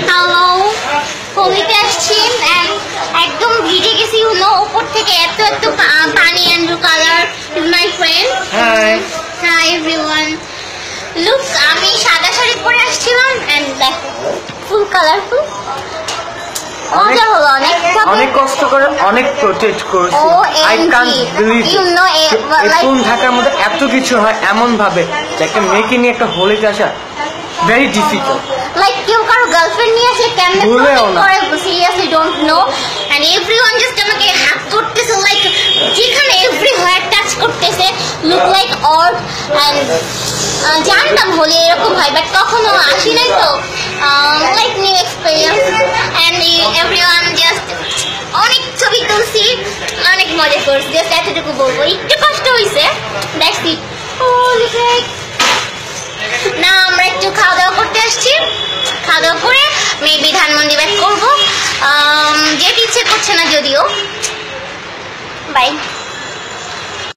Hello, হোলিতে আসছি একদম ভিজে গেছি, উপর থেকে এত এত পানি। Andrew colour is my friend. Hi everyone, look আমি সাদা শাড়ি পরে আসছিলাম এন্ড দেখো ফুল কালারফুল। মজা হলো অনেক, অনেক কষ্ট করে অনেক প্রোটেক্ট করেছি। আই কান্ট বিলিভ কোন ঢাকার মধ্যে এত কিছু হয় এমন ভাবে যে একটা মেয়েকে নিয়ে একটা হোলিতে আসা ভেরি ডিফিকাল্ট। লাইক কেউ কারো গার্লফ্রেন্ড নিয়ে আসলে কেমনে প্রোটেক্ট করে, seriously don't know. And everyone just আমাকে হাত করতেছে, লাইক যেখানে এভরিওয়্যার টাচ করতেছে, লুক লাইক অড। এন্ড জানতাম হোলি এরকম হয়, বাট কখনো আসি নাই, তো like new experience. And everyone just অনেক ছবি তুলছি, অনেক মজা করছি, জাস্ট এতটুকু বলবো। একটু কষ্ট হয়েছে, দ্যাটস ইট। না, আমরা একটু খাওয়া দাওয়া করতে আসছি, খাওয়া দাওয়া করে মেবি ধানমন্ডি ব্যাক করবো, যেতে ইচ্ছে করছে না যদিও। বাই।